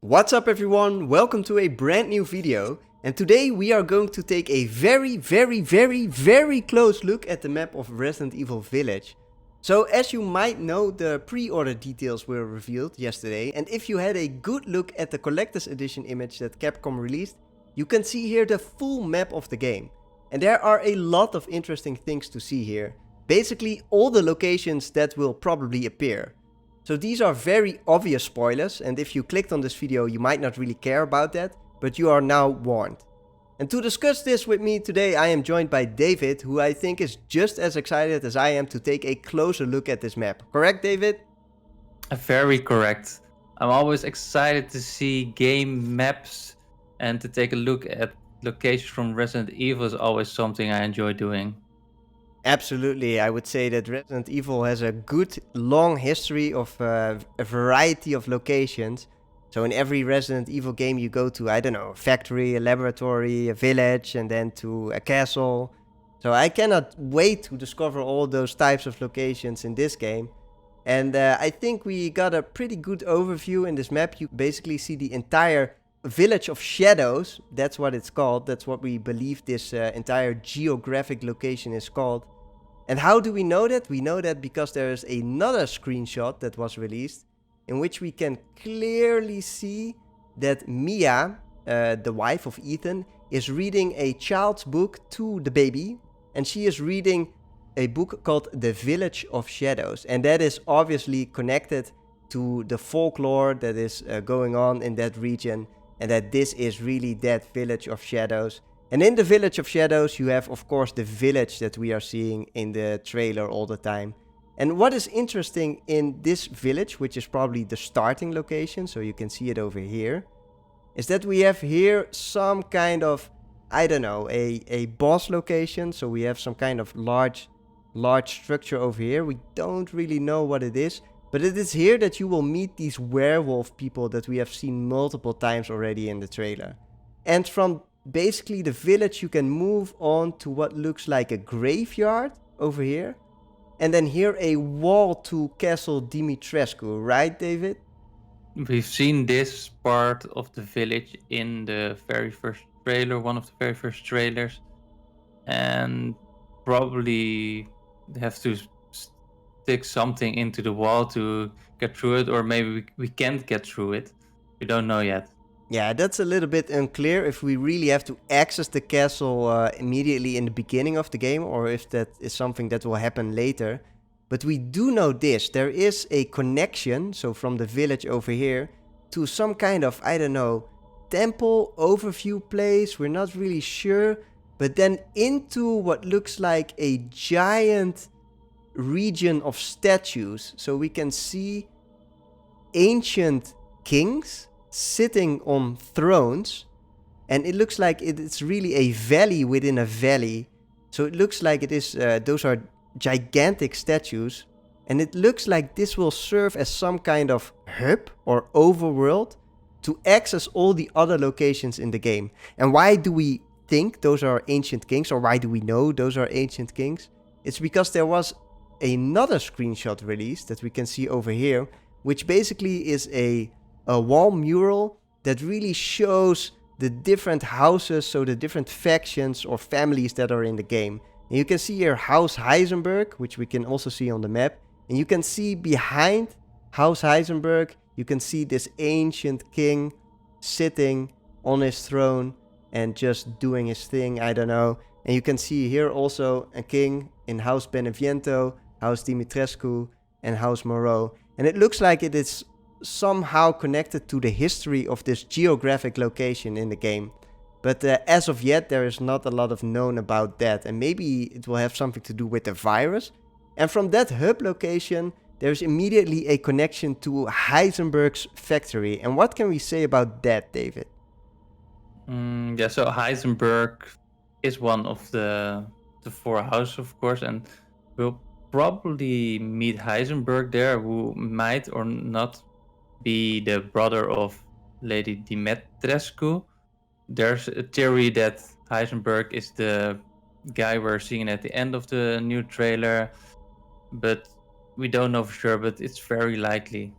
What's up everyone, welcome to a brand new video, and today we are going to take a very close look at the map of Resident Evil Village. So as you might know, the pre-order details were revealed yesterday, and if you had a good look at the collector's edition image that Capcom released, you can see here the full map of the game. And there are a lot of interesting things to see here, basically all the locations that will probably appear. So these are very obvious spoilers, and if you clicked on this video you might not really care about that, but you are now warned. And to discuss this with me today I am joined by David, who I think is just as excited as I am to take a closer look at this map. Correct, David? Very correct. I'm always excited to see game maps and to take a look at locations from Resident Evil is always something I enjoy doing. Absolutely, I would say that Resident Evil has a good long history of a variety of locations. So in every Resident Evil game you go to, I don't know, a factory, a laboratory, a village, and then to a castle. So I cannot wait to discover all those types of locations in this game. And I think we got a pretty good overview in this map. You basically see the entire Village of Shadows. That's what it's called. That's what we believe this entire geographic location is called. And how do we know that? We know that because there is another screenshot that was released in which we can clearly see that Mia, the wife of Ethan, is reading a child's book to the baby, and she is reading a book called The Village of Shadows, and that is obviously connected to the folklore that is going on in that region, and that this is really that Village of Shadows. And in the Village of Shadows you have of course the village that we are seeing in the trailer all the time. And what is interesting in this village, which is probably the starting location, so you can see it over here, is that we have here some kind of, I don't know, a boss location. So we have some kind of large structure over here. We don't really know what it is, but it is here that you will meet these werewolf people that we have seen multiple times already in the trailer. And from basically the village you can move on to what looks like a graveyard over here. And then here a wall to Castle Dimitrescu, right David? We've seen this part of the village in the very first trailer, one of the very first trailers. And probably have to stick something into the wall to get through it, or maybe we can't get through it. We don't know yet. Yeah, that's a little bit unclear if we really have to access the castle immediately in the beginning of the game, or if that is something that will happen later. But we do know this, there is a connection, so from the village over here, to some kind of, I don't know, temple overview place, we're not really sure. But then into what looks like a giant region of statues. So we can see ancient kings sitting on thrones, and it looks like it's really a valley within a valley. So it looks like it is those are gigantic statues, and it looks like this will serve as some kind of hub or overworld to access all the other locations in the game. And why do we think those are ancient kings, or why do we know those are ancient kings? It's because there was another screenshot released that we can see over here, which basically is a wall mural that really shows the different houses, so the different factions or families that are in the game. And you can see here House Heisenberg, which we can also see on the map. And you can see behind House Heisenberg, you can see this ancient king sitting on his throne and just doing his thing, I don't know. And you can see here also a king in House Beneviento, House Dimitrescu, and House Moreau. And it looks like it is somehow connected to the history of this geographic location in the game. But as of yet, there is not a lot of known about that. And maybe it will have something to do with the virus. And from that hub location, there's immediately a connection to Heisenberg's factory. And what can we say about that, David? Yeah, so Heisenberg is one of the four houses, of course, and we'll probably meet Heisenberg there, who might or not be the brother of Lady Dimitrescu. There's a theory that Heisenberg is the guy we're seeing at the end of the new trailer, but we don't know for sure, but it's very likely.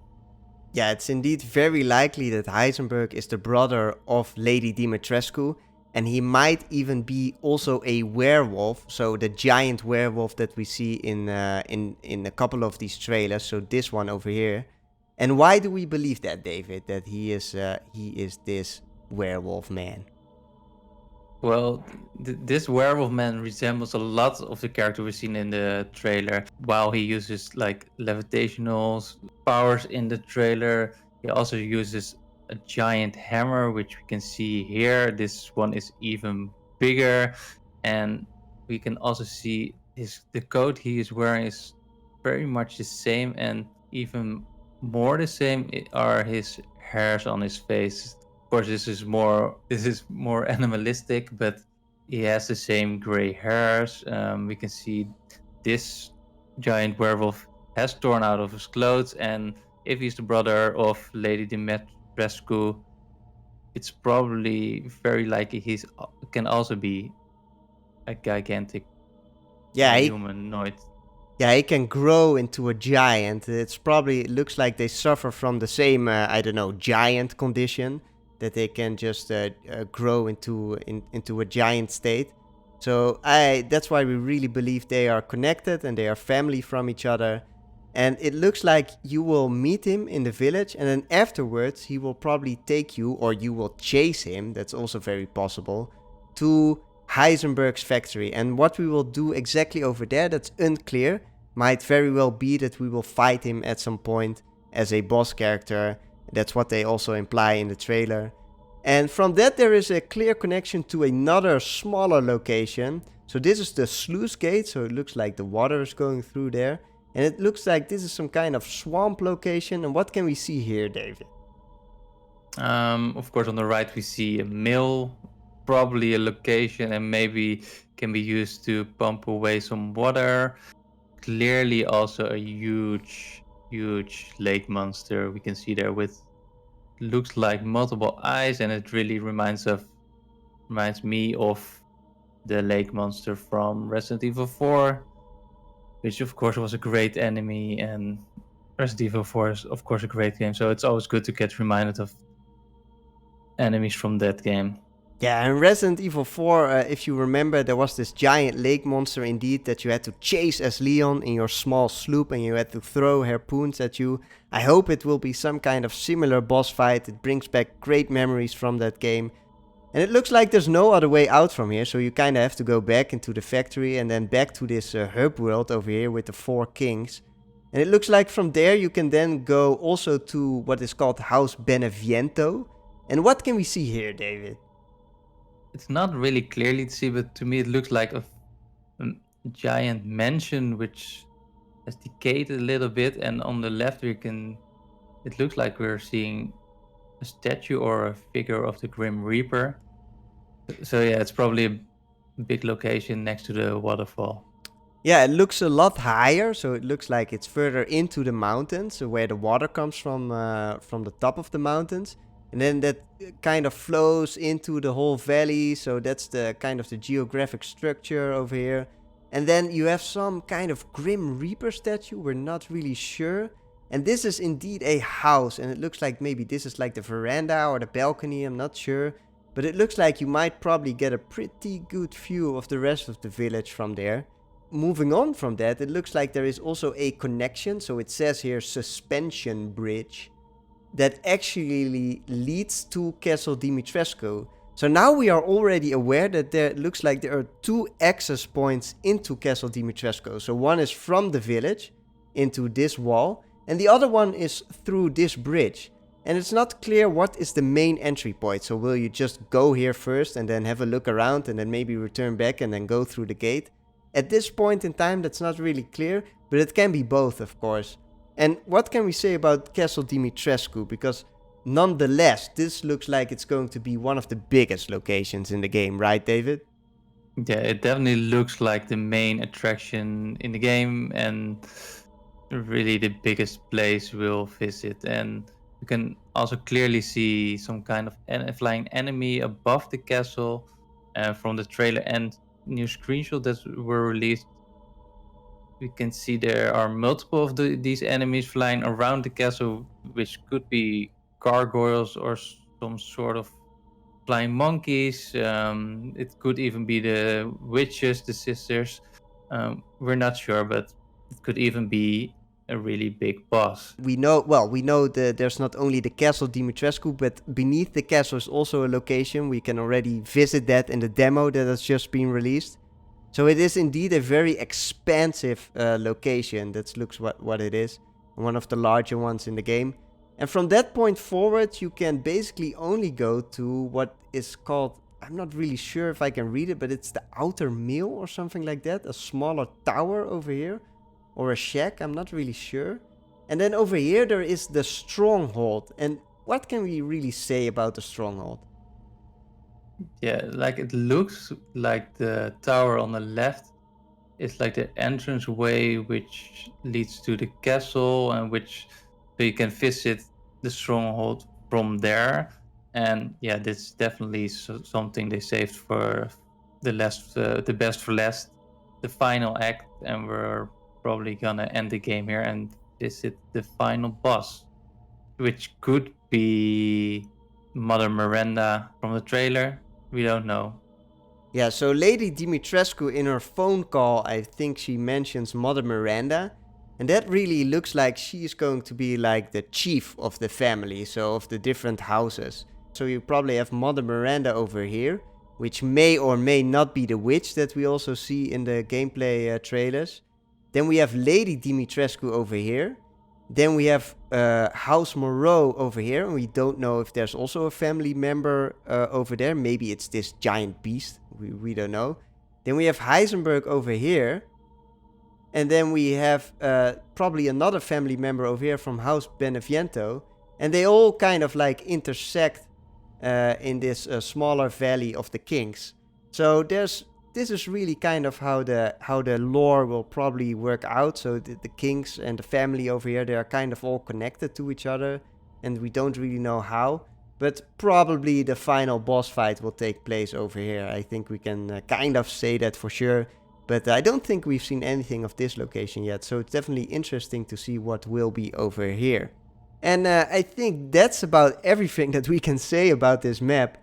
Yeah, it's indeed very likely that Heisenberg is the brother of Lady Dimitrescu, and he might even be also a werewolf. So the giant werewolf that we see in a couple of these trailers. So this one over here. And why do we believe that, David? That he is this werewolf man? Well, this werewolf man resembles a lot of the character we've seen in the trailer. While he uses like levitational powers in the trailer, he also uses a giant hammer, which we can see here. This one is even bigger, and we can also see the coat he is wearing is very much the same, and even more the same are his hairs on his face. Of course, this is more animalistic, but he has the same gray hairs. We can see this giant werewolf has torn out of his clothes, and if he's the brother of Lady Dimitrescu, it's probably very likely he's can also be a gigantic Yeah, humanoid. yeah, he can grow into a giant. It's probably it looks like they suffer from the same, I don't know, giant condition that they can just grow into a giant state. So that's why we really believe they are connected and they are family from each other. And it looks like you will meet him in the village, and then afterwards he will probably take you, or you will chase him. That's also very possible, to Heisenberg's factory. And what we will do exactly over there, that's unclear. Might very well be that we will fight him at some point as a boss character. That's what they also imply in the trailer. And from that, there is a clear connection to another smaller location. So this is the sluice gate, so it looks like the water is going through there. And it looks like this is some kind of swamp location. And what can we see here, David? Of course, on the right we see a mill, probably a location, and maybe can be used to pump away some water. Clearly, also a huge lake monster we can see there with looks like multiple eyes, and it really reminds me of the lake monster from Resident Evil 4, which of course was a great enemy, and Resident Evil 4 is of course a great game, so it's always good to get reminded of enemies from that game. Yeah, in Resident Evil 4, if you remember, there was this giant lake monster indeed that you had to chase as Leon in your small sloop, and you had to throw harpoons at you. I hope it will be some kind of similar boss fight. It brings back great memories from that game. And it looks like there's no other way out from here, so you kind of have to go back into the factory and then back to this hub world over here with the four kings. And it looks like from there you can then go also to what is called House Beneviento. And what can we see here, David? It's not really clearly to see, but to me it looks like a giant mansion which has decayed a little bit, and on the left it looks like we're seeing a statue or a figure of the Grim Reaper. So yeah, it's probably a big location next to the waterfall. Yeah, it looks a lot higher, so it looks like it's further into the mountains, so where the water comes from the top of the mountains. And then that kind of flows into the whole valley, so that's the kind of the geographic structure over here. And then you have some kind of Grim Reaper statue, we're not really sure. And this is indeed a house, and it looks like maybe this is like the veranda or the balcony, I'm not sure. But it looks like you might probably get a pretty good view of the rest of the village from there. Moving on from that, it looks like there is also a connection, so it says here suspension bridge, that actually leads to Castle Dimitrescu. So now we are already aware that there looks like there are two access points into Castle Dimitrescu. So one is from the village into this wall, and the other one is through this bridge. And it's not clear what is the main entry point. So will you just go here first and then have a look around and then maybe return back and then go through the gate? At this point in time, that's not really clear, but it can be both, of course. And what can we say about Castle Dimitrescu? Because nonetheless, this looks like it's going to be one of the biggest locations in the game, right, David? Yeah, it definitely looks like the main attraction in the game, and really the biggest place we'll visit. And you can also clearly see some kind of flying enemy above the castle from the trailer and new screenshots that were released. We can see there are multiple of these enemies flying around the castle, which could be gargoyles or some sort of flying monkeys. It could even be the witches, the sisters. We're not sure, but it could even be a really big boss. We know that there's not only the castle Dimitrescu, but beneath the castle is also a location. We can already visit that in the demo that has just been released. So it is indeed a very expansive location. That looks what it is. One of the larger ones in the game. And from that point forward, you can basically only go to what is called, I'm not really sure if I can read it, but it's the outer mill or something like that. A smaller tower over here. Or a shack, I'm not really sure. And then over here there is the stronghold. And what can we really say about the stronghold? Yeah, like it looks like the tower on the left is like the entrance way which leads to the castle, and which so you can visit the stronghold from there. And yeah, this is definitely something they saved for the best for last, the final act, and we're probably gonna end the game here and visit the final boss, which could be Mother Miranda from the trailer. We don't know. Yeah, so Lady Dimitrescu in her phone call, I think she mentions Mother Miranda. And that really looks like she's going to be like the chief of the family, so of the different houses. So you probably have Mother Miranda over here, which may or may not be the witch that we also see in the gameplay trailers. Then we have Lady Dimitrescu over here. Then we have House Moreau over here, and we don't know if there's also a family member over there. Maybe it's this giant beast. We don't know. Then we have Heisenberg over here. And then we have probably another family member over here from House Beneviento. And they all kind of like intersect in this smaller valley of the kings. So this is really kind of how the lore will probably work out. So the kings and the family over here, they are kind of all connected to each other, and we don't really know how. But probably the final boss fight will take place over here. I think we can kind of say that for sure. But I don't think we've seen anything of this location yet. So it's definitely interesting to see what will be over here. And I think that's about everything that we can say about this map.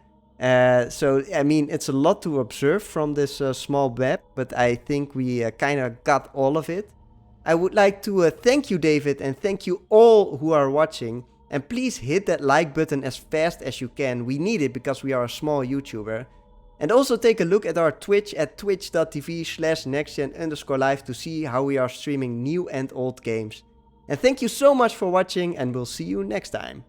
So, I mean, it's a lot to observe from this small map, but I think we kind of got all of it. I would like to thank you, David, and thank you all who are watching. And please hit that like button as fast as you can. We need it because we are a small YouTuber. And also take a look at our Twitch at twitch.tv/nextgen_live to see how we are streaming new and old games. And thank you so much for watching, and we'll see you next time.